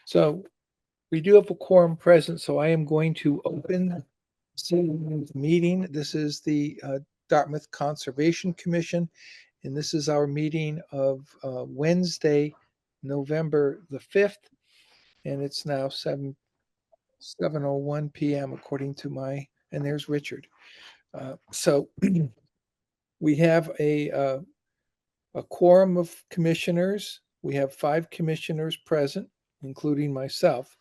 So we do have a quorum present, so I am going to open the meeting. This is the Dartmouth Conservation Commission, and this is our meeting of Wednesday, November the 5th, and it's now 7:01 p.m. according to and there's Richard. So we have a quorum of commissioners. We have 5 commissioners present, including myself.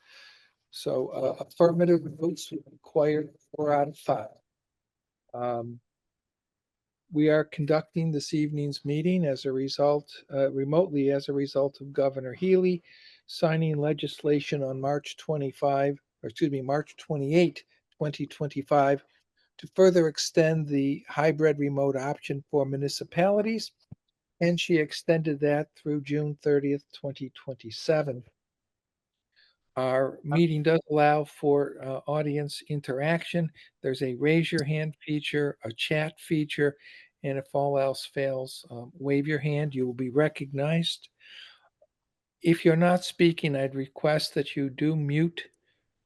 So affirmative votes required 4 out of 5. We are conducting this evening's meeting as a result, remotely as a result of Governor Healy signing legislation on March 28, 2025, to further extend the hybrid remote option for municipalities. And she extended that through June 30th, 2027. Our meeting does allow for audience interaction. There's a raise your hand feature, a chat feature, and if all else fails, wave your hand. You will be recognized. If you're not speaking, I'd request that you do mute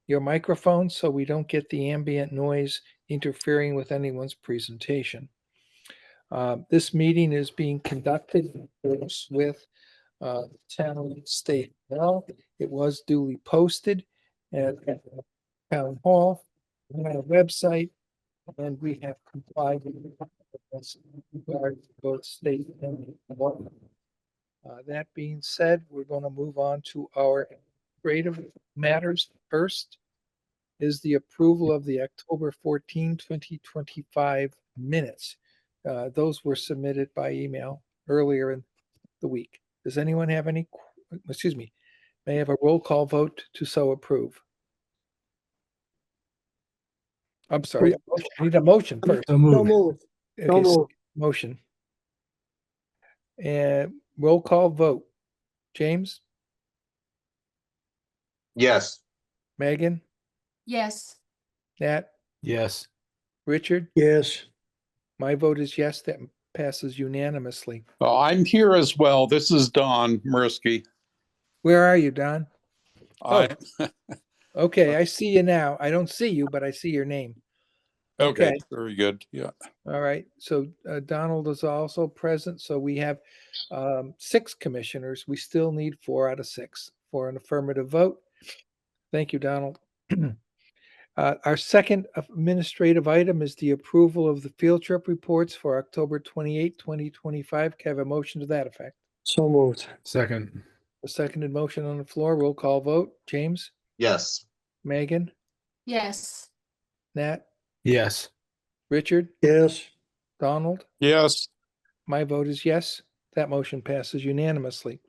your microphone so we don't get the ambient noise interfering with anyone's presentation. This meeting is being conducted with town state law. It was duly posted at town hall, on our website, and we have complied with both state and local. That being said, we're going to move on to our administrative matters. First is the approval of the October 14, 2025 minutes. Those were submitted by email earlier in the week. Does anyone have any, may I have a roll call vote to so approve? I'm sorry, I need a motion first. So moved. Okay, motion. And roll call vote. James? Yes. Megan? Yes. Nat? Yes. Richard? Yes. My vote is yes. That passes unanimously. I'm here as well. This is Don Mirsky. Where are you, Don? I- Okay, I see you now. I don't see you, but I see your name. Okay, very good. Yeah. All right. So Donald is also present. So we have 6 commissioners. We still need 4 out of 6 for an affirmative vote. Thank you, Donald. Our second administrative item is the approval of the field trip reports for October 28, 2025. Can I have a motion to that effect? So moved. Second. A seconded motion on the floor. Roll call vote. James? Yes. Megan? Yes. Nat? Yes. Richard? Yes. Donald? Yes. My vote is yes. That motion passes unanimously.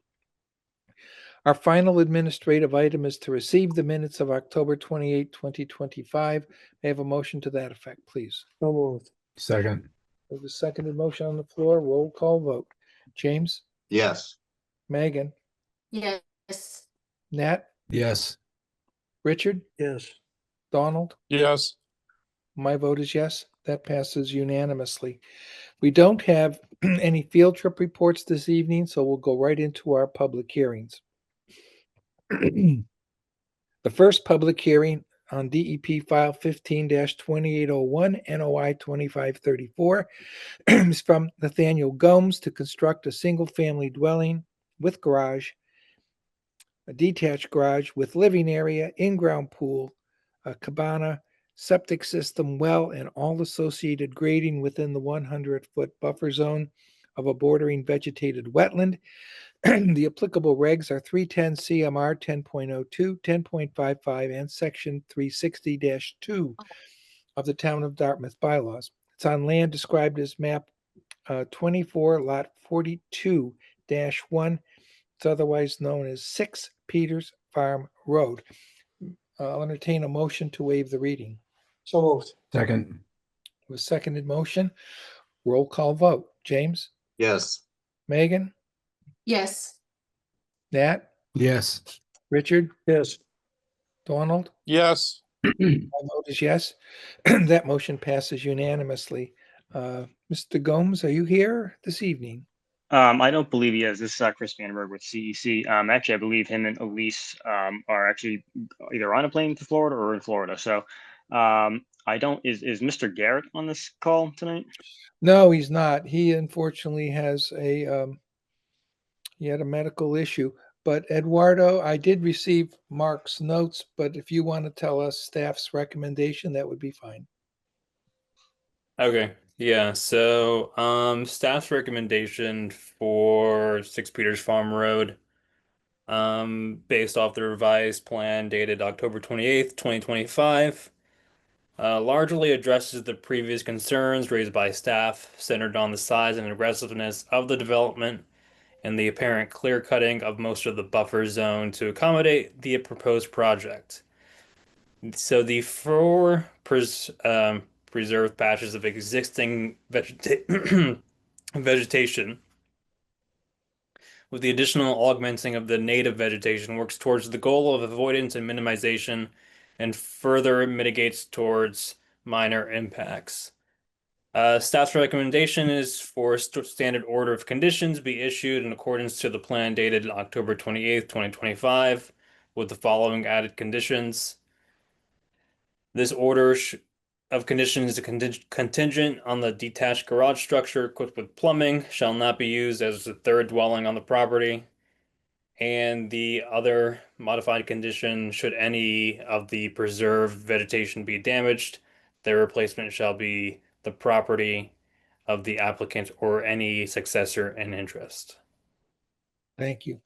Our final administrative item is to receive the minutes of October 28, 2025. May I have a motion to that effect, please? So moved. Second. There's a seconded motion on the floor. Roll call vote. James? Yes. Megan? Yes. Nat? Yes. Richard? Yes. Donald? Yes. My vote is yes. That passes unanimously. We don't have any field trip reports this evening, so we'll go right into our public hearings. The first public hearing on DEP file 15-2801 NOI 2534 is from Nathaniel Gomes to construct a single-family dwelling with garage, a detached garage with living area, in-ground pool, a cabana, septic system, well, and all associated grading within the 100-foot buffer zone of a bordering vegetated wetland. The applicable regs are 310 CMR 10.02, 10.55, and Section 360-2 of the Town of Dartmouth bylaws. It's on land described as map 24, lot 42-1. It's otherwise known as 6 Peters Farm Road. I'll entertain a motion to waive the reading. So moved. Second. With seconded motion, roll call vote. James? Yes. Megan? Yes. Nat? Yes. Richard? Yes. Donald? Yes. My vote is yes. That motion passes unanimously. Mr. Gomes, are you here this evening? I don't believe he is. This is Chris Vandenberg with CEC. Actually, I believe him and Elise are actually either on a plane to Florida or in Florida. So I don't, is Mr. Garrett on this call tonight? No, he's not. He unfortunately has he had a medical issue. But Eduardo, I did receive Mark's notes, but if you want to tell us staff's recommendation, that would be fine. Okay, yeah, so staff's recommendation for 6 Peters Farm Road, based off the revised plan dated October 28th, 2025, largely addresses the previous concerns raised by staff, centered on the size and aggressiveness of the development and the apparent clear cutting of most of the buffer zone to accommodate the proposed project. So the four preserved patches of existing vegetation, with the additional augmenting of the native vegetation, works towards the goal of avoidance and minimization and further mitigates towards minor impacts. Staff's recommendation is for a standard order of conditions be issued in accordance to the plan dated October 28th, 2025, with the following added conditions. This order of conditions is contingent on the detached garage structure equipped with plumbing shall not be used as the third dwelling on the property. And the other modified condition, should any of the preserved vegetation be damaged, their replacement shall be the property of the applicant or any successor in interest. Thank you.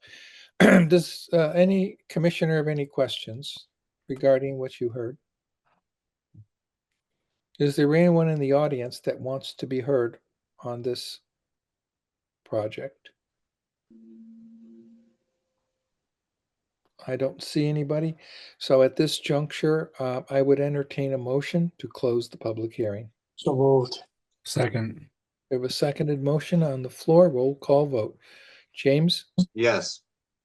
Does any commissioner have any questions regarding what you heard? Is there anyone in the audience that wants to be heard on this project? I don't see anybody. So at this juncture, I would entertain a motion to close the public hearing. So moved. Second. We have a seconded motion on the floor. Roll call vote. James, Yes.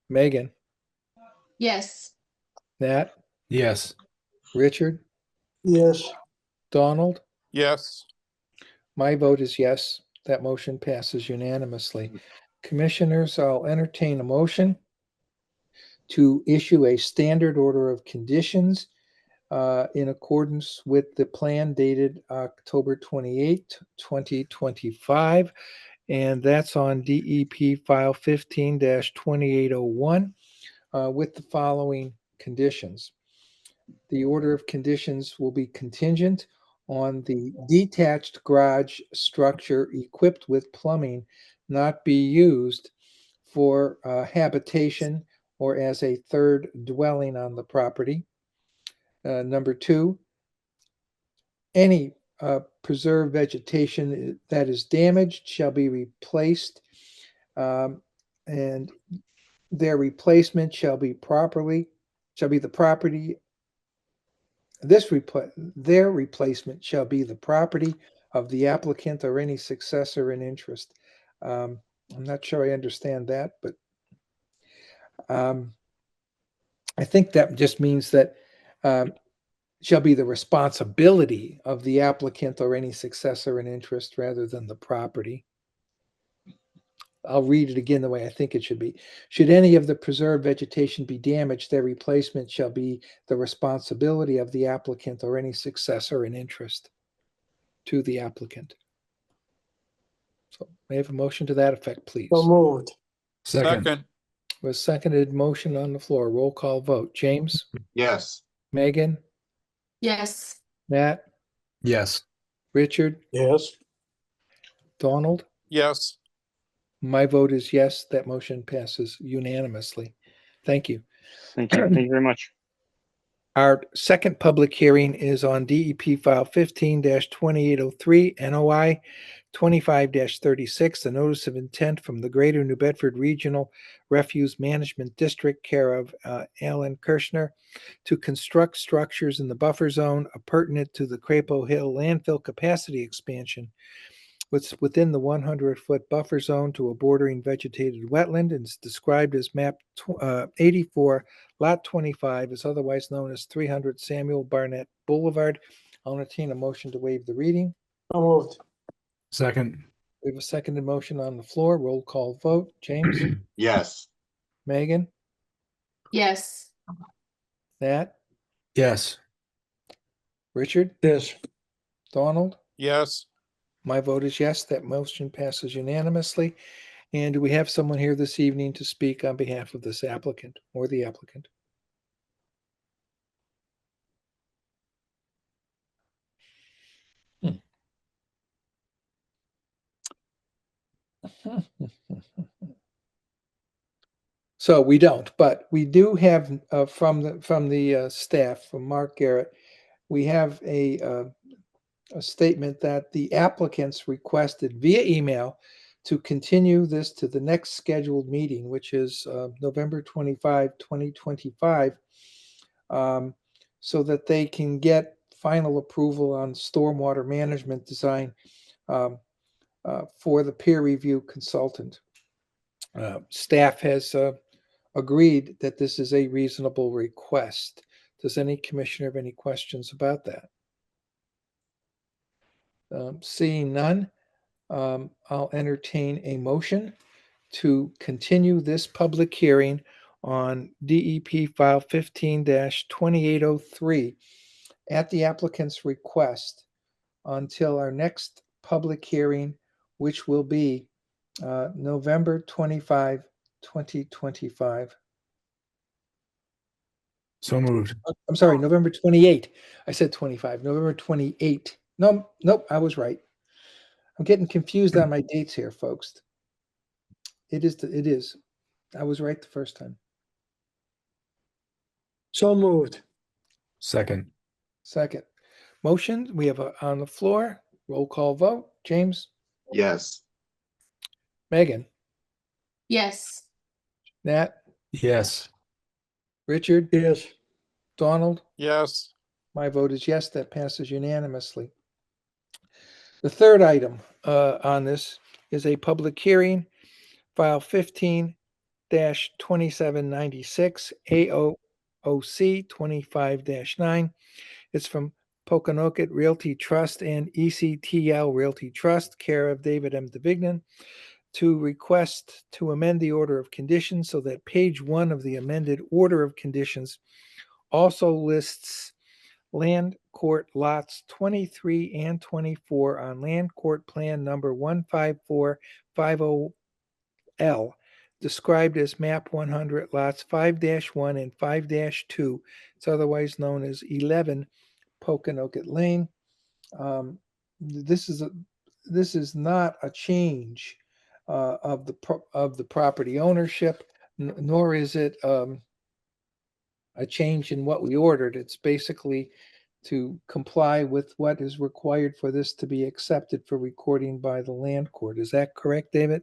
Megan, Yes. Nat, Yes. Richard, Yes. Donald. Yes. My vote is yes. That motion passes unanimously. Commissioners, I'll entertain a motion to issue a standard order of conditions in accordance with the plan dated October 28, 2025. And that's on DEP file 15-2801 with the following conditions. The order of conditions will be contingent on the detached garage structure equipped with plumbing not be used for habitation or as a third dwelling on the property. Number 2, any preserved vegetation that is damaged shall be replaced, and their replacement shall be the property. Their replacement shall be the property of the applicant or any successor in interest. I'm not sure I understand that, but I think that just means that shall be the responsibility of the applicant or any successor in interest rather than the property. I'll read it again the way I think it should be. Should any of the preserved vegetation be damaged, their replacement shall be the responsibility of the applicant or any successor in interest to the applicant. So may I have a motion to that effect, please? So moved. Second. Second. With seconded motion on the floor. Roll call vote. James, Yes. Megan, Yes. Nat, Yes. Richard, Yes. Donald. Yes. My vote is yes. That motion passes unanimously. Thank you. Thank you. Thank you very much. Our second public hearing is on DEP file 15-2803, NOI 25-36, the notice of intent from the Greater New Bedford Regional Refuse Management District, care of Alan Kirschner, to construct structures in the buffer zone pertinent to the Crapo Hill landfill capacity expansion within the 100-foot buffer zone to a bordering vegetated wetland, and is described as map 84, lot 25, is otherwise known as 300 Samuel Barnett Boulevard. I'll entertain a motion to waive the reading. So moved. Second. We have a seconded motion on the floor. Roll call vote. James, Yes. Megan, Yes. Nat, Yes. Richard, Yes. Donald. Yes. My vote is yes. That motion passes unanimously. And do we have someone here this evening to speak on behalf of this applicant or the applicant? So we don't, but we do have from the staff, from Mark Garrett, we have a statement that the applicants requested via email to continue this to the next scheduled meeting, which is November 25, 2025, so that they can get final approval on stormwater management design for the peer review consultant. Staff has agreed that this is a reasonable request. Does any commissioner have any questions about that? Seeing none, I'll entertain a motion to continue this public hearing on DEP file 15-2803 at the applicant's request until our next public hearing, which will be November 25, 2025. So moved. I'm sorry, November 28. I said 25, November 28. No, nope, I was right. I'm getting confused on my dates here, folks. It is. I was right the first time. So moved. Second. Second. Motion, we have on the floor. Roll call vote. James, Yes. Megan, Yes. Nat, Yes. Richard, Yes. Donald. Yes. My vote is yes. That passes unanimously. The third item on this is a public hearing, file 15-2796 AOC 25-9. It's from Pokanoket Realty Trust and ECTL Realty Trust, care of David M. DeVignan, to request to amend the order of conditions so that page 1 of the amended order of conditions also lists land court lots 23 and 24 on land court plan number 15450L, described as map 100 lots 5-1 and 5-2. It's otherwise known as 11 Pokanoket Lane. This is not a change of the property ownership, nor is it a change in what we ordered. It's basically to comply with what is required for this to be accepted for recording by the land court. Is that correct, David?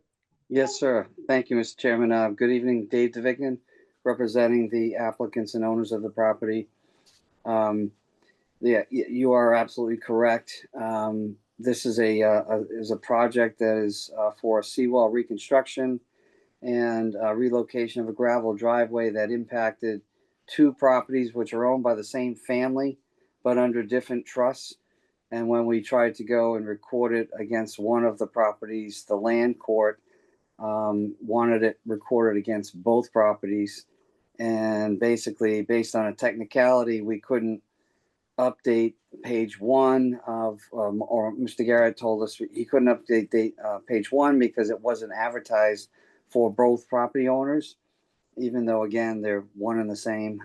Yes, sir. Thank you, Mr. Chairman. Good evening, Dave DeVignan, representing the applicants and owners of the property. Yeah, you are absolutely correct. This is a project that is for seawall reconstruction and relocation of a gravel driveway that impacted two properties which are owned by the same family but under different trusts. And when we tried to go and record it against one of the properties, the land court wanted it recorded against both properties. And basically, based on a technicality, we couldn't update page 1 of, or Mr. Garrett told us he couldn't update page 1 because it wasn't advertised for both property owners, even though, again, they're one and the same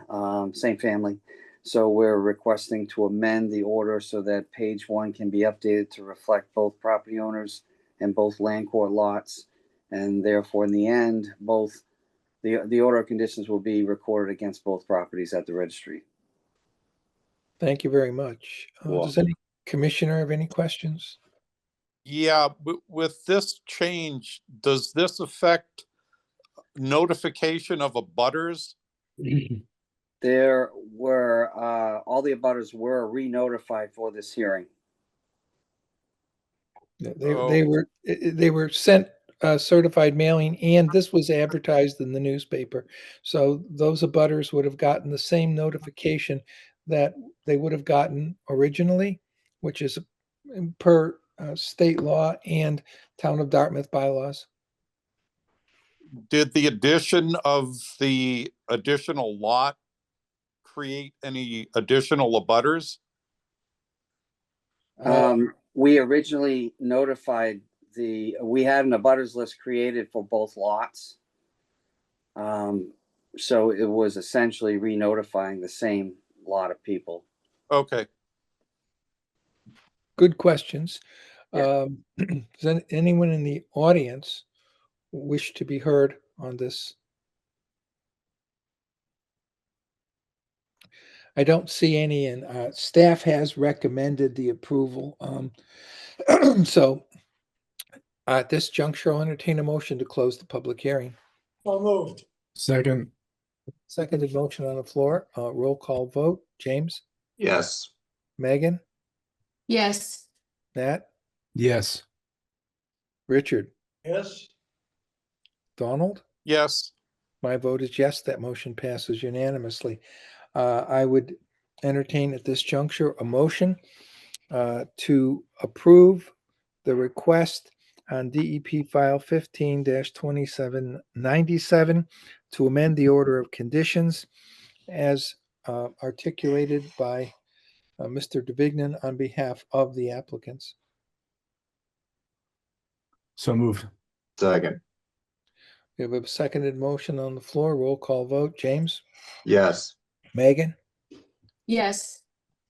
family. So we're requesting to amend the order so that page 1 can be updated to reflect both property owners and both land court lots. And therefore, in the end, both the order of conditions will be recorded against both properties at the registry. Thank you very much. Does any commissioner have any questions? Yeah, with this change, does this affect notification of abutters? There were, all the abutters were re-notified for this hearing. They were sent certified mailing, and this was advertised in the newspaper. So those abutters would have gotten the same notification that they would have gotten originally, which is per state law and Town of Dartmouth bylaws. Did the addition of the additional lot create any additional abutters? We originally notified we had an abutters list created for both lots. So it was essentially re-notifying the same lot of people. Okay, Good questions. Yeah. Does anyone in the audience wish to be heard on this? I don't see any, and staff has recommended the approval. So at this juncture, I'll entertain a motion to close the public hearing. Second. Seconded motion on the floor. Roll call vote. James, Yes. Megan, Yes. Nat, Yes. Richard, Yes. Donald. yes, My vote is yes. That motion passes unanimously. I would entertain at this juncture a motion to approve the request on DEP file 15-2797 to amend the order of conditions as articulated by Mr. DeVignan on behalf of the applicants. So moved. second, We have a seconded motion on the floor. Roll call vote. James, yes, Megan, Yes.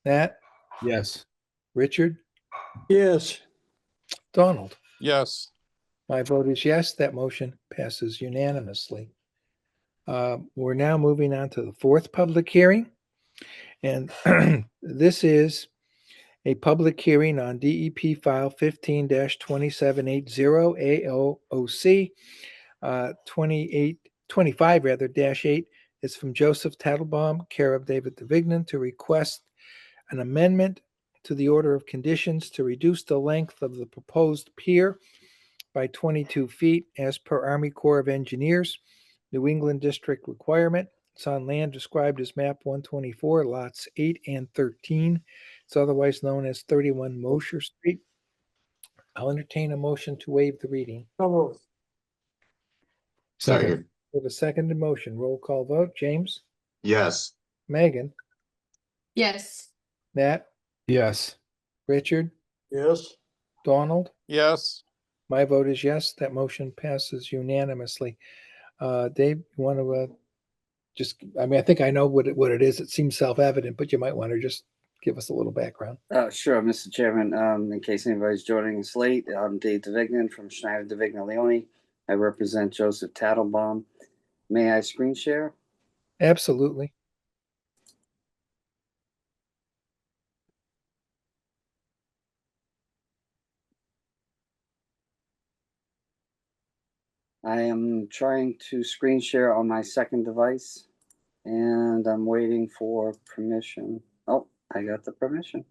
Nat, Yes. Richard, Yes. Donald. yes, My vote is yes. That motion passes unanimously. We're now moving on to the fourth public hearing. And this is a public hearing on DEP file 15-2780 AOOC 25-8 is from Joseph Tattlebaum, care of David DeVignan, to request an amendment to the order of conditions to reduce the length of the proposed pier by 22 feet as per Army Corps of Engineers, New England District requirement. It's on land described as map 124, lots 8 and 13. It's otherwise known as 31 Mosher Street. I'll entertain a motion to waive the reading. Second. We have a seconded motion. Roll call vote. James, yes, Megan, Yes. Nat, Yes. Richard, Yes. Donald. yes. My vote is yes. That motion passes unanimously. Dave, you want to I think I know what it is. It seems self-evident, but you might want to just give us a little background. Sure, Mr. Chairman. In case anybody's joining us late, I'm Dave DeVignan from Schneider DeVignan Leone. I represent Joseph Tattlebaum. May I screen share? Absolutely. I am trying to screen share on my second device and I'm waiting for permission. Oh, I got the permission.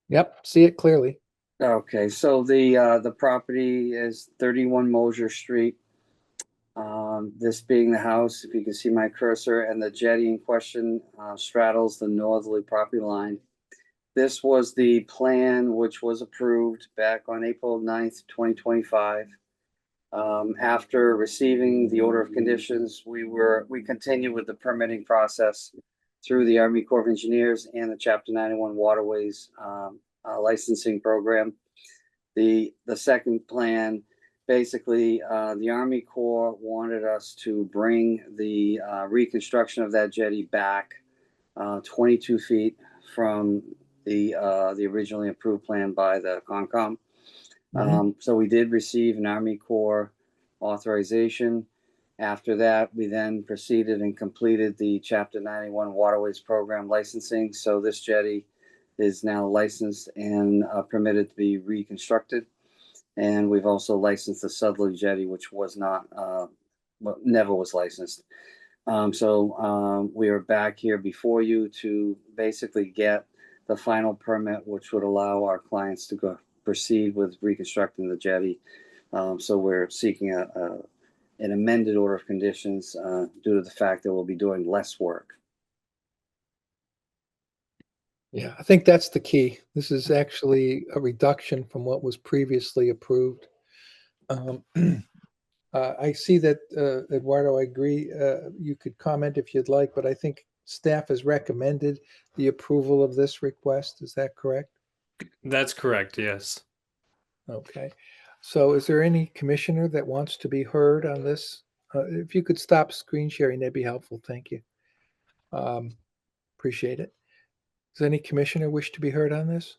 Yep, see it clearly. Okay, so the property is 31 Mosher Street. This being the house, if you can see my cursor, and the jetty in question straddles the northerly property line. This was the plan which was approved back on April 9th, 2025. After receiving the order of conditions, we continued with the permitting process through the Army Corps of Engineers and the Chapter 91 Waterways licensing program. The second plan, basically, the Army Corps wanted us to bring the reconstruction of that jetty back 22 feet from the originally approved plan by the Concom. So we did receive an Army Corps authorization. After that, we then proceeded and completed the Chapter 91 Waterways Program licensing. So this jetty is now licensed and permitted to be reconstructed. And we've also licensed the southerly jetty, which was not, never was licensed. So we are back here before you to basically get the final permit, which would allow our clients to proceed with reconstructing the jetty. So we're seeking an amended order of conditions due to the fact that we'll be doing less work. Yeah, I think that's the key. This is actually a reduction from what was previously approved. I see that, Eduardo, I agree. You could comment if you'd like, but I think staff has recommended the approval of this request. Is that correct? That's correct, yes. Okay. So is there any commissioner that wants to be heard on this? If you could stop screen sharing, that'd be helpful. Thank you. Appreciate it. Does any commissioner wish to be heard on this?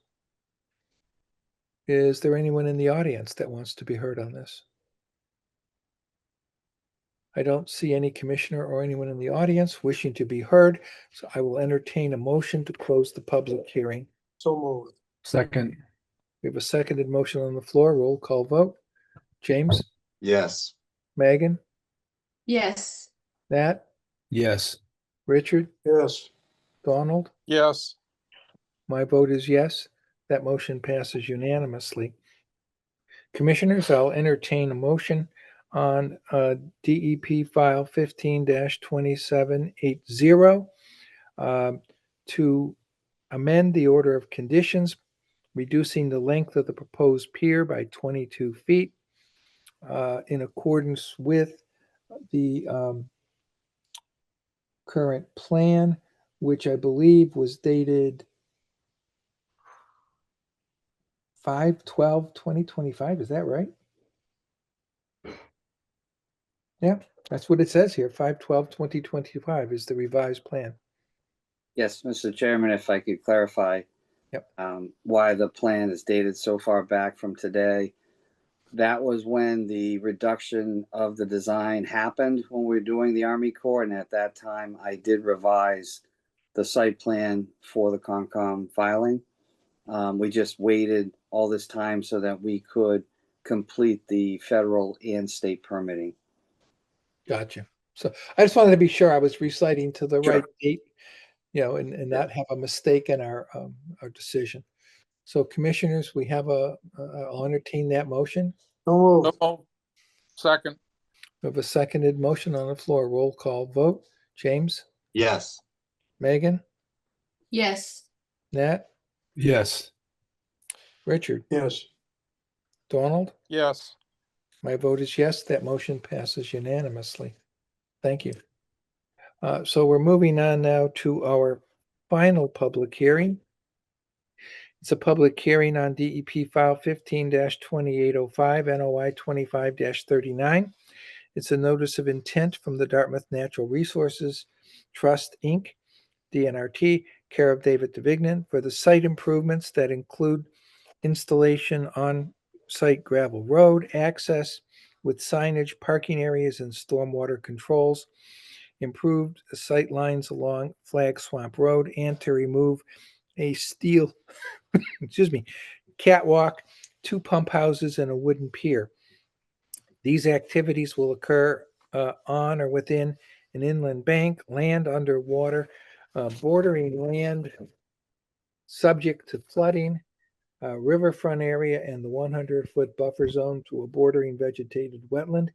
Is there anyone in the audience that wants to be heard on this? I don't see any commissioner or anyone in the audience wishing to be heard, so I will entertain a motion to close the public hearing. So moved. Second. We have a seconded motion on the floor. Roll call vote. James, Yes. Megan, Yes. Nat, Yes. Richard, Yes. Donald. Yes. My vote is yes. That motion passes unanimously. Commissioners, I'll entertain a motion on DEP file 15-2780 to amend the order of conditions, reducing the length of the proposed pier by 22 feet in accordance with the current plan, which I believe was dated 5/12/2025. Is that right? Yeah, that's what it says here. 5/12/2025 is the revised plan. Yes, Mr. Chairman, if I could clarify. Yep. Why the plan is dated so far back from today. That was when the reduction of the design happened when we were doing the Army Corps. And at that time, I did revise the site plan for the Concom filing. We just waited all this time so that we could complete the federal and state permitting. Gotcha. So I just wanted to be sure I was reciting to the Sure. right date, and not have a mistake in our decision. So commissioners, we have I'll entertain that motion. So moved. No. Second. We have a seconded motion on the floor. Roll call vote. James, Yes. Megan, Yes. Nat, Yes. Richard, Yes. Donald. Yes. My vote is yes. That motion passes unanimously. Thank you. So we're moving on now to our final public hearing. It's a public hearing on DEP file 15-2805, NOI 25-39. It's a notice of intent from the Dartmouth Natural Resources Trust, Inc., DNRT, care of David DeVignan, for the site improvements that include installation on site gravel road, access with signage, parking areas, and stormwater controls, improved sight lines along Flag Swamp Road, and to remove a steel, catwalk, 2 pump houses, and a wooden pier. These activities will occur on or within an inland bank, land underwater, bordering land subject to flooding, riverfront area, and the 100-foot buffer zone to a bordering vegetated wetland.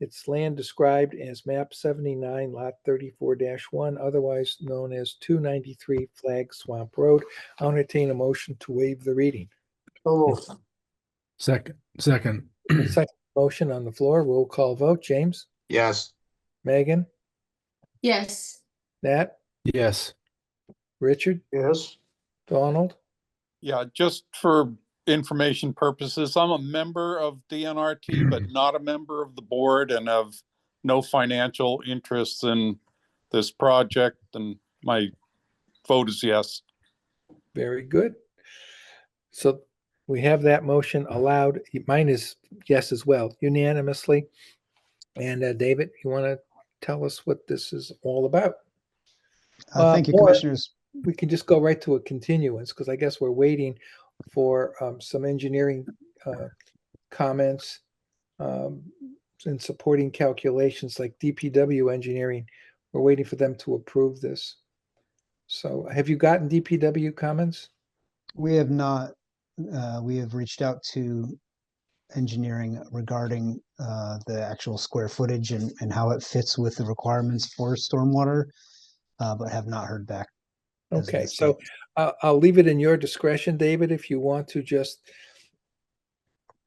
It's land described as map 79, lot 34-1, otherwise known as 293 Flag Swamp Road. I'll entertain a motion to waive the reading. So moved. Second. Second motion on the floor. Roll call vote. James, Yes. Megan, Yes. Nat, Yes. Richard, Yes. Donald. Yeah, just for information purposes, I'm a member of DNRT, but not a member of the board and have no financial interests in this project, and my vote is yes. Very good. So we have that motion allowed. Mine is yes as well, unanimously. And David, you want to tell us what this is all about? Thank you, Or Commissioners. we can just go right to a continuance, because I guess we're waiting for some engineering comments and supporting calculations like DPW engineering. We're waiting for them to approve this. So have you gotten DPW comments? We have not, we have reached out to engineering regarding the actual square footage and how it fits with the requirements for stormwater, but have not heard back. as of Okay, this so date. I'll leave it in your discretion, David, if you want to just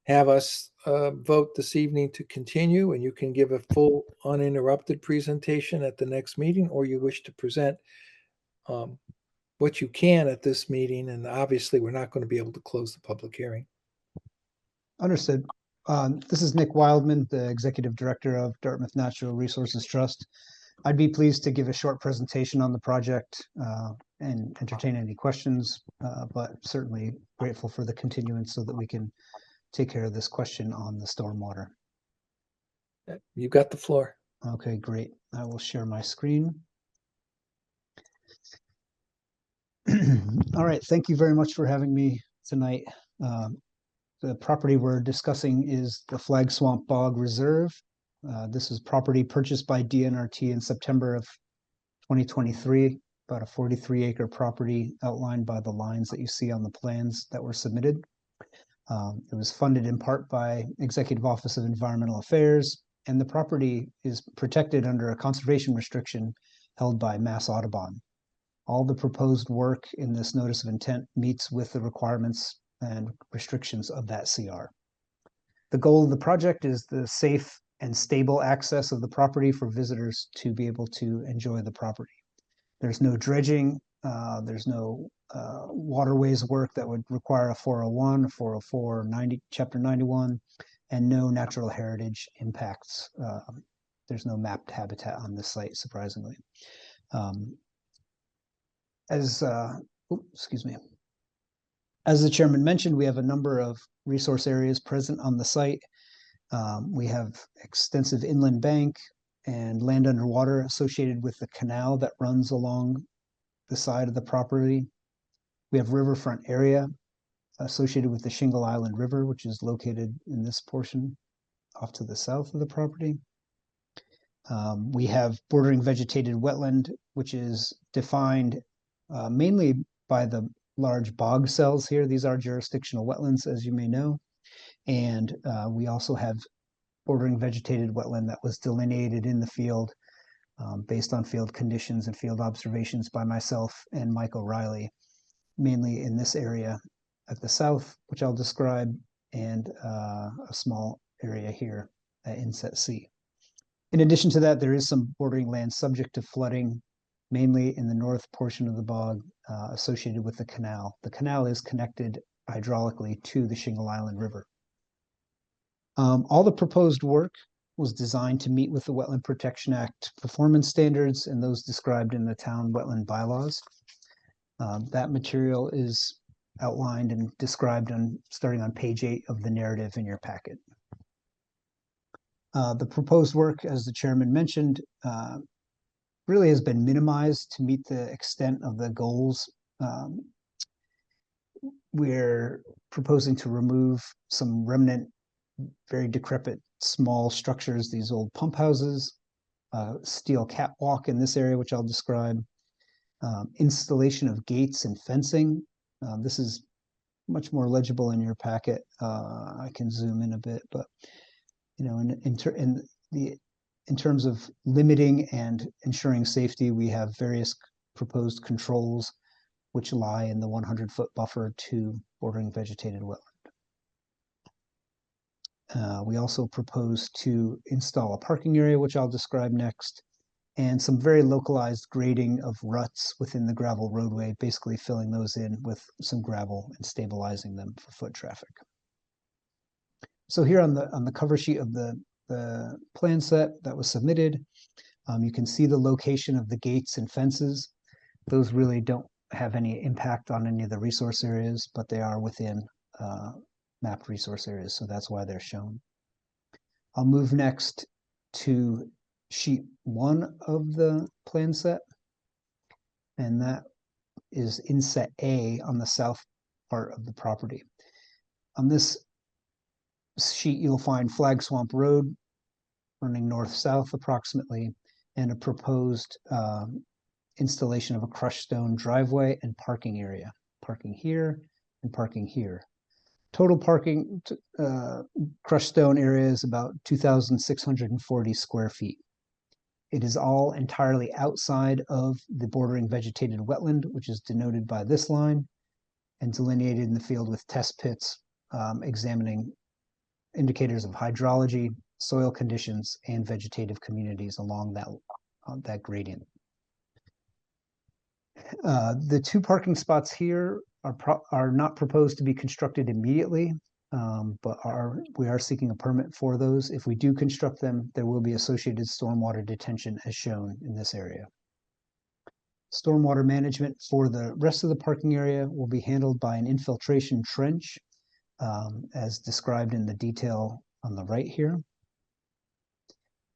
have us vote this evening to continue, and you can give a full uninterrupted presentation at the next meeting, or you wish to present what you can at this meeting, and obviously we're not going to be able to close the public hearing. Understood. This is Nick Wildman, the Executive Director of Dartmouth Natural Resources Trust. I'd be pleased to give a short presentation on the project and entertain any questions, but certainly grateful for the continuance so that we can take care of this question on the stormwater. You've got the floor. Okay, great. I will share my screen. All right, thank you very much for having me tonight. The property we're discussing is the Flag Swamp Bog Reserve. This is property purchased by DNRT in September of 2023, about a 43-acre property outlined by the lines that you see on the plans that were submitted. It was funded in part by Executive Office of Environmental Affairs, and the property is protected under a conservation restriction held by Mass Audubon. All the proposed work in this notice of intent meets with the requirements and restrictions of that CR. The goal of the project is the safe and stable access of the property for visitors to be able to enjoy the property. There's no dredging, there's no waterways work that would require a 401, a 404, 90, Chapter 91, and no natural heritage impacts. There's no mapped habitat on this site, surprisingly. Excuse me. As the chairman mentioned, we have a number of resource areas present on the site. We have extensive inland bank and land underwater associated with the canal that runs along the side of the property. We have riverfront area associated with the Shingle Island River, which is located in this portion off to the south of the property. We have bordering vegetated wetland, which is defined mainly by the large bog cells here. These are jurisdictional wetlands, as you may know. And we also have bordering vegetated wetland that was delineated in the field based on field conditions and field observations by myself and Mike O'Reilly, mainly in this area at the south, which I'll describe, and a small area here at Inset C. In addition to that, there is some bordering land subject to flooding, mainly in the north portion of the bog associated with the canal. The canal is connected hydraulically to the Shingle Island River. All the proposed work was designed to meet with the Wetland Protection Act performance standards and those described in the town wetland bylaws. That material is outlined and described starting on page 8 of the narrative in your packet. The proposed work, as the chairman mentioned, really has been minimized to meet the extent of the goals. We're proposing to remove some remnant, very decrepit small structures, these old pump houses, steel catwalk in this area, which I'll describe, installation of gates and fencing. This is much more legible in your packet. I can zoom in a bit, but you know, in terms of limiting and ensuring safety, we have various proposed controls which lie in the 100-foot buffer to bordering vegetated wetland. We also propose to install a parking area, which I'll describe next, and some very localized grading of ruts within the gravel roadway, basically filling those in with some gravel and stabilizing them for foot traffic. So here on the cover sheet of the plan set that was submitted, you can see the location of the gates and fences. Those really don't have any impact on any of the resource areas, but they are within mapped resource areas, so that's why they're shown. I'll move next to sheet 1 of the plan set, and that is inset A on the south part of the property. On this sheet, you'll find Flag Swamp Road running north-south approximately, and a proposed installation of a crushed stone driveway and parking area, parking here and parking here. Total parking, crushed stone area is about 2,640 square feet. It is all entirely outside of the bordering vegetated wetland, which is denoted by this line, and delineated in the field with test pits examining indicators of hydrology, soil conditions, and vegetative communities along that gradient. The 2 parking spots here are not proposed to be constructed immediately, but we are seeking a permit for those. If we do construct them, there will be associated stormwater detention as shown in this area. Stormwater management for the rest of the parking area will be handled by an infiltration trench, as described in the detail on the right here.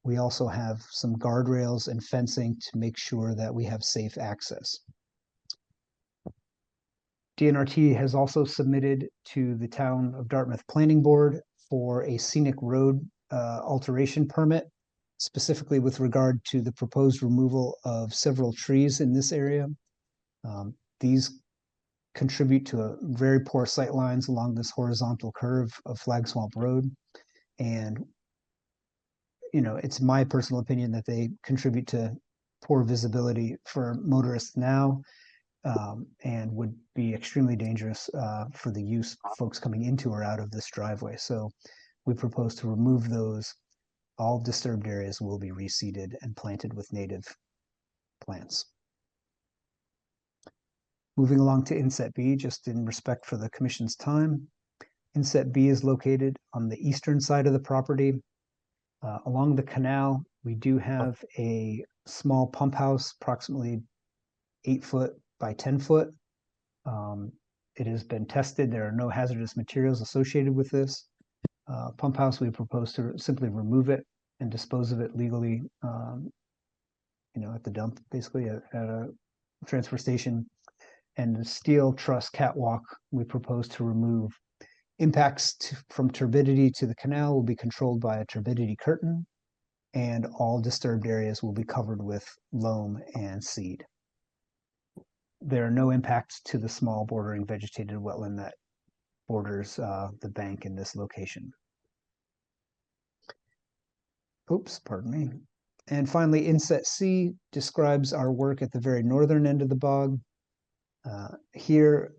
We also have some guardrails and fencing to make sure that we have safe access. DNRT has also submitted to the Town of Dartmouth Planning Board for a scenic road alteration permit, specifically with regard to the proposed removal of several trees in this area. These contribute to a very poor sight lines along this horizontal curve of Flag Swamp Road. And, it's my personal opinion that they contribute to poor visibility for motorists now, and would be extremely dangerous for the use of folks coming into or out of this driveway. So we propose to remove those. All disturbed areas will be reseeded and planted with native plants. Moving along to Inset B, just in respect for the Commission's time. Inset B is located on the eastern side of the property. Along the canal, we do have a small pump house, approximately 8 foot by 10 foot. It has been tested. There are no hazardous materials associated with this pump house. We propose to simply remove it and dispose of it legally, at the dump, basically at a transfer station. And the steel truss catwalk we propose to remove. Impacts from turbidity to the canal will be controlled by a turbidity curtain, and all disturbed areas will be covered with loam and seed. There are no impacts to the small bordering vegetated wetland that borders the bank in this location. Oops, pardon me. And finally, Inset C describes our work at the very northern end of the bog. Here,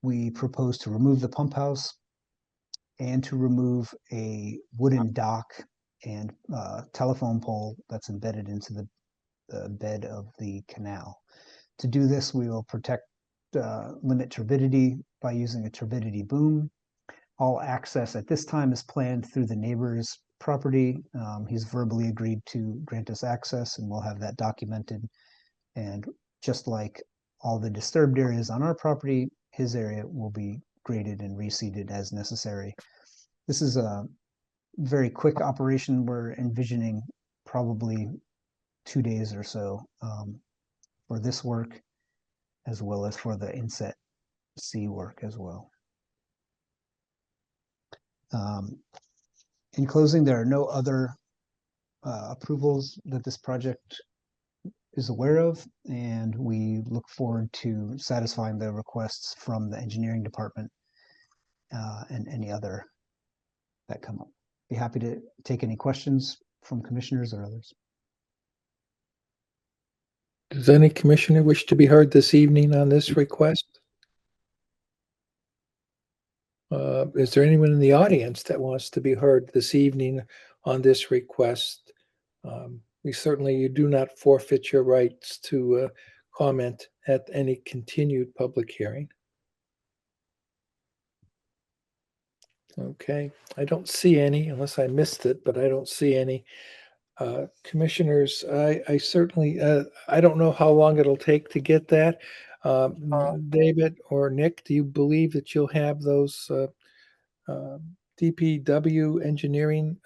we propose to remove the pump house and to remove a wooden dock and telephone pole that's embedded into the bed of the canal. To do this, we will limit turbidity by using a turbidity boom. All access at this time is planned through the neighbor's property. He's verbally agreed to grant us access, and we'll have that documented. And just like all the disturbed areas on our property, his area will be graded and reseeded as necessary. This is a very quick operation. We're envisioning probably 2 days or so for this work, as well as for the Inset C work as well. In closing, there are no other approvals that this project is aware of, and we look forward to satisfying the requests from the engineering department and any other that come up. Be happy to take any questions from commissioners or others. Does any commissioner wish to be heard this evening on this request? Is there anyone in the audience that wants to be heard this evening on this request? You do not forfeit your rights to comment at any continued public hearing. Okay, I don't see any, unless I missed it, but I don't see any. Commissioners, I certainly, I don't know how long it'll take to get that. David or Nick, do you believe that you'll have those DPW engineering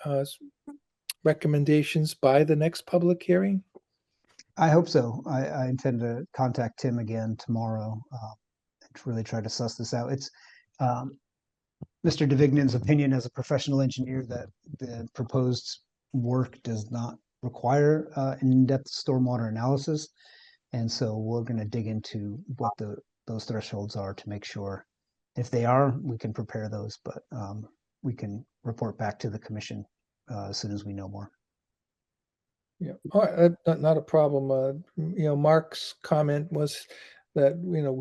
recommendations by the next public hearing? I hope so. I intend to contact Tim again tomorrow to really try to suss this out. It's Mr. Devignan's opinion as a professional engineer that the proposed work does not require an in-depth stormwater analysis. And so we're going to dig into what those thresholds are to make sure If they are, we can prepare those, but we can report back to the commission as soon as we know more. Yeah, not a problem. Mark's comment was that,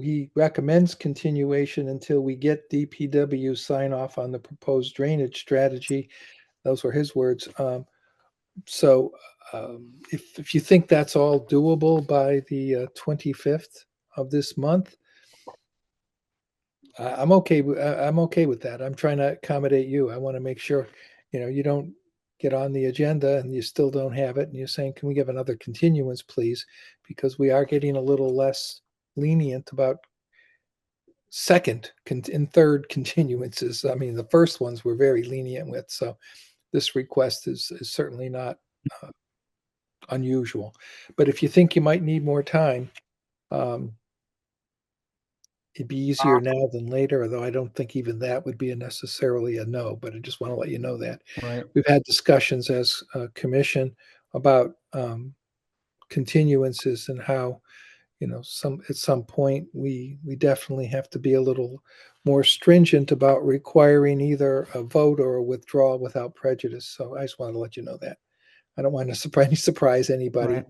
he recommends continuation until we get DPW sign off on the proposed drainage strategy. Those were his words. So if you think that's all doable by the 25th of this month, I'm okay. I'm okay with that. I'm trying to accommodate you. I want to make sure, you don't get on the agenda and you still don't have it, and you're saying, can we give another continuance, please? Because we are getting a little less lenient about second and third continuances. I mean, the first ones we're very lenient with. So this request is certainly not unusual. But if you think you might need more time, it'd be easier now than later, although I don't think even that would be necessarily a no, but I just want to let you know that. Right. We've had discussions as a commission about continuances and how, at some point we definitely have to be a little more stringent about requiring either a vote or a withdrawal without prejudice. So I just wanted to let you know that. I don't want to surprise anybody. Right.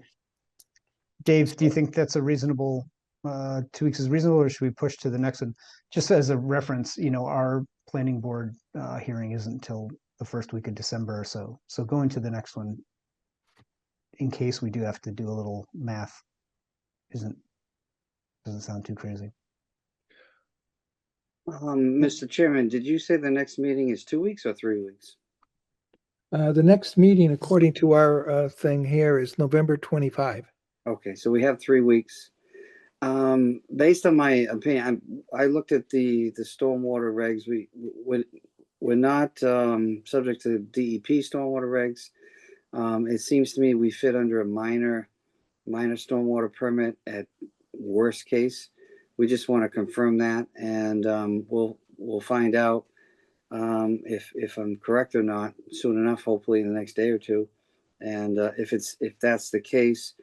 Dave, do you think that's a reasonable 2 weeks is reasonable, or should we push to the next one? Just as a reference, our planning board hearing isn't until the first week of December or so. So going to the next one, in case we do have to do a little math, doesn't sound too crazy. Mr. Chairman, did you say the next meeting is 2 weeks or 3 weeks? The next meeting, according to our thing here, is November 25. Okay, so we have 3 weeks. Based on my opinion, I looked at the stormwater regs. We're not subject to DEP stormwater regs. It seems to me we fit under a minor stormwater permit at worst case. We just want to confirm that, and we'll find out if I'm correct or not soon enough, hopefully in the next day or two. And if that's the case,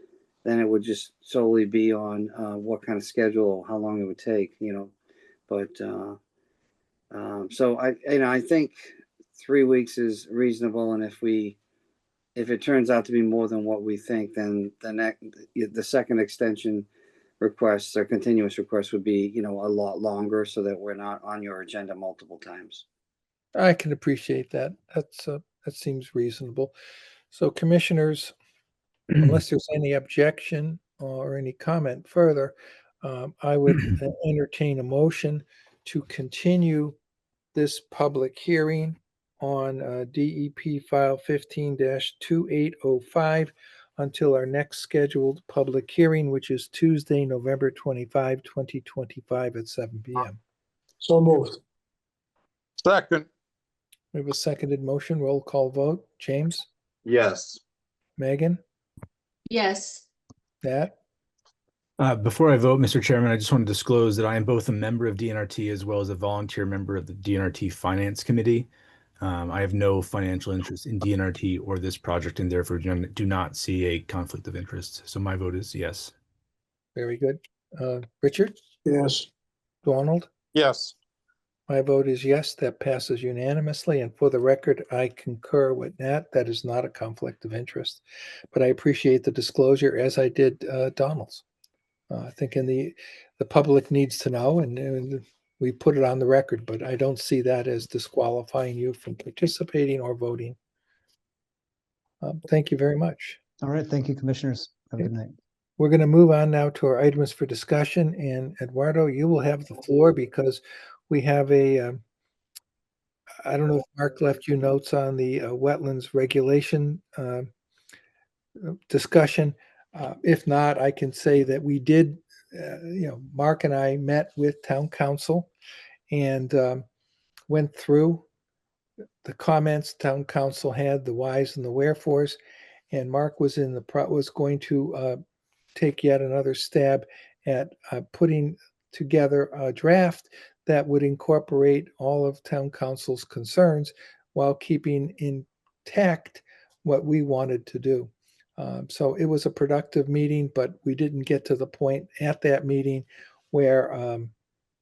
then it would just solely be on what kind of schedule, how long it would take, But so I think 3 weeks is reasonable, and if it turns out to be more than what we think, then the second extension request or continuous request would be a lot longer, so that we're not on your agenda multiple times. I can appreciate that. That seems reasonable. So commissioners, unless there's any objection or any comment further, I would entertain a motion to continue this public hearing on DEP file 15-2805 until our next scheduled public hearing, which is Tuesday, November 25, 2025 at 7 p.m. So moved. Second, We have a seconded motion. Roll call vote. James? Yes. Megan? Yes. Nat? Before I vote, Mr. Chairman, I just want to disclose that I am both a member of DNRT as well as a volunteer member of the DNRT Finance Committee. I have no financial interest in DNRT or this project, and therefore do not see a conflict of interest. So my vote is yes. Very good. Richard? Yes. Donald? yes. My vote is yes. That passes unanimously. And for the record, I concur with Nat. That is not a conflict of interest. But I appreciate the disclosure, as I did Donald's. I think the public needs to know, and we put it on the record, but I don't see that as disqualifying you from participating or voting. Thank you very much. All right. Thank you, commissioners. Have a good night. We're going to move on now to our items for discussion, and Eduardo, you will have the floor because we have I don't know if Mark left you notes on the wetlands regulation discussion. If not, I can say that we did, Mark and I met with town council and went through the comments town council had, the whys and the wherefores, and Mark was was going to take yet another stab at putting together a draft that would incorporate all of town council's concerns while keeping intact what we wanted to do. So it was a productive meeting, but we didn't get to the point at that meeting where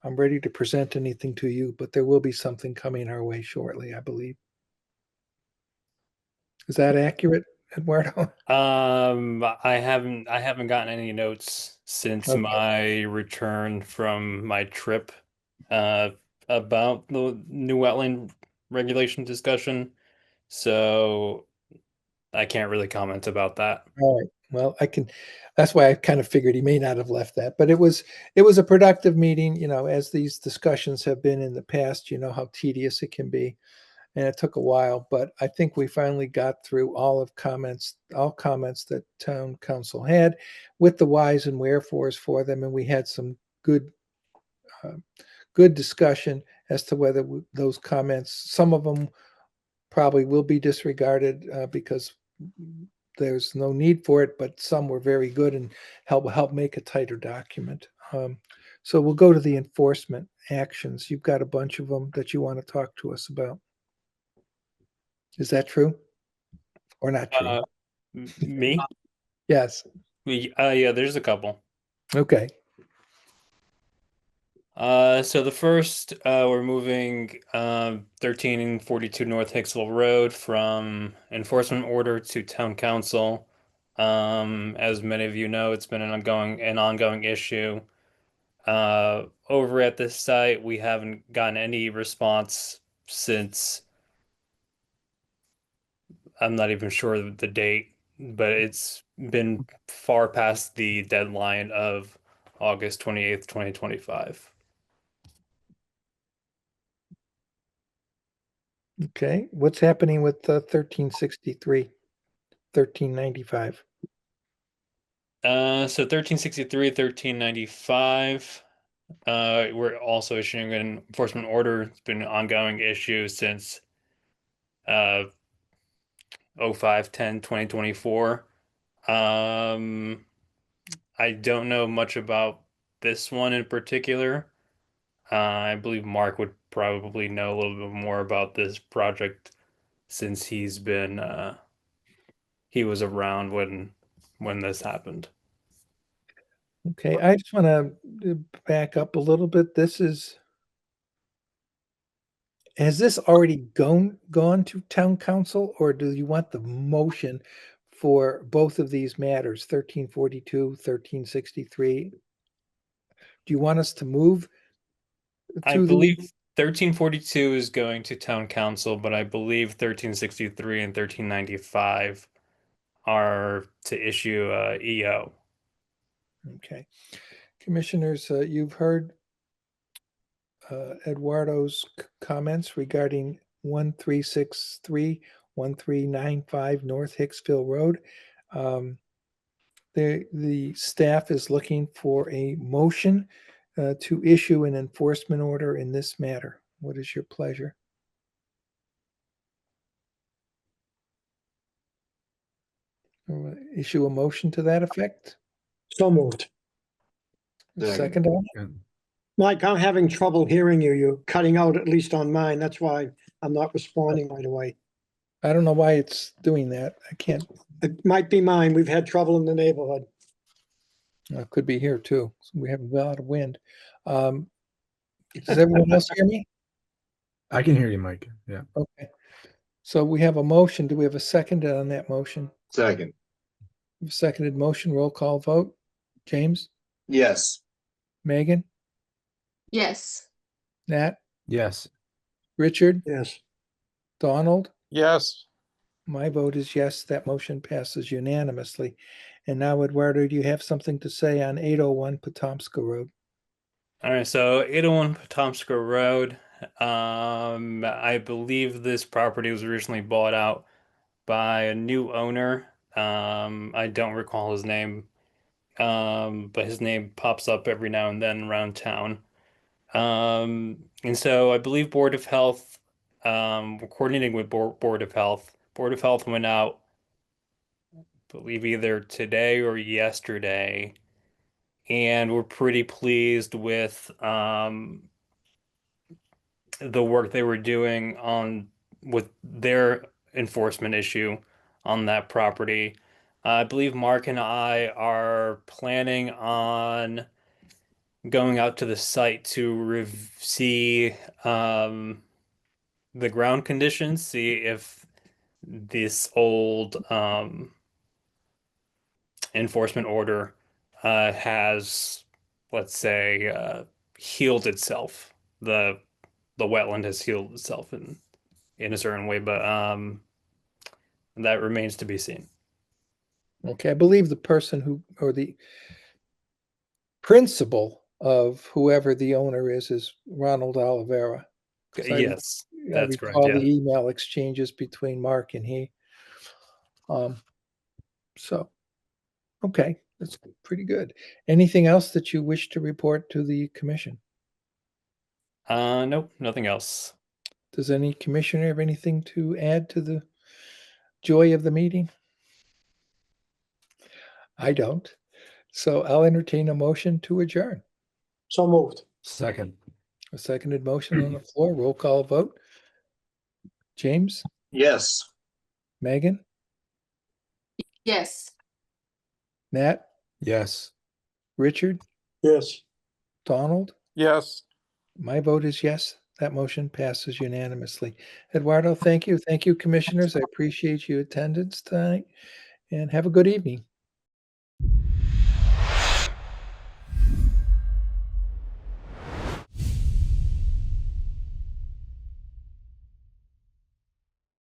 I'm ready to present anything to you, but there will be something coming our way shortly, I believe. Is that accurate, Eduardo? I haven't gotten any notes since Okay. my return from my trip about the new wetland regulation discussion. So I can't really comment about that. All right. Well, that's why I kind of figured he may not have left that, but it was a productive meeting, as these discussions have been in the past, how tedious it can be. And it took a while, but I think we finally got through all comments that town council had with the whys and wherefores for them. And we had some good, good discussion as to whether those comments, some of them probably will be disregarded because there's no need for it, but some were very good and help make a tighter document. So we'll go to the enforcement actions. You've got a bunch of them that you want to talk to us about. Is that true or not true? Me? Yes. Yeah, there's a couple. Okay. So the first, we're moving 1342 North Hicksville Road from enforcement order to town council. As many of you know, it's been an ongoing issue. Over at this site, we haven't gotten any response since, I'm not even sure the date, but it's been far past the deadline of August 28th, 2025. Okay. What's happening with 1363, 1395? So 1363, 1395. We're also issuing an enforcement order. It's been an ongoing issue since 05/10/2024. I don't know much about this one in particular. I believe Mark would probably know a little bit more about this project since he was around when this happened. Okay. I just want to back up a little bit. Has this already gone to town council, or do you want the motion for both of these matters, 1342, 1363? Do you want us to move I through believe these? 1342 is going to town council, but I believe 1363 and 1395 are to issue a EO. Okay. Commissioners, you've heard Eduardo's comments regarding 1363, 1395 North Hicksville Road. The staff is looking for a motion to issue an enforcement order in this matter. What is your pleasure? Issue a motion to that effect? So moved. Second on it? Mike, I'm having trouble hearing you. You're cutting out, at least on mine. That's why I'm not responding right away. I don't know why it's doing that. I can't, It might be mine. We've had trouble in the neighborhood. it could be here too. We have a lot of wind. Does everyone else hear me? I can hear you, Mike. Yeah. Okay. So we have a motion. Do we have a second on that motion? Second. Seconded motion, roll call vote. James, Yes. Megan, Yes. Nat, Yes. Richard, Yes. Donald. Yes. My vote is yes. That motion passes unanimously. And now, Eduardo, do you have something to say on 801 Potomska Road? All right, so 801 Potomska Road. I believe this property was originally bought out by a new owner. I don't recall his name, but his name pops up every now and then around town. And so I believe Board of Health, we're coordinating with Board of Health. Board of Health went out, I believe either today or yesterday, and we're pretty pleased with the work they were doing with their enforcement issue on that property. I believe Mark and I are planning on going out to the site to see the ground conditions, see if this old enforcement order has, let's say, healed itself. The wetland has healed itself in a certain way, but that remains to be seen. Okay, I believe the person who, or the principal of whoever the owner is Ronald Oliveira. 'Cause Yes, I that's correct. recall Yeah. the email exchanges between Mark and he. So, okay, that's pretty good. Anything else that you wish to report to the commission? Nope, nothing else. Does any commissioner have anything to add to the joy of the meeting? I don't. So I'll entertain a motion to adjourn. So moved. Second. A seconded motion on the floor, roll call vote. James, Yes. Megan, Yes. Nat, Yes. Richard, Yes. Donald? Yes. My vote is yes. That motion passes unanimously. Eduardo, thank you. Thank you, commissioners. I appreciate your attendance tonight and have a good evening.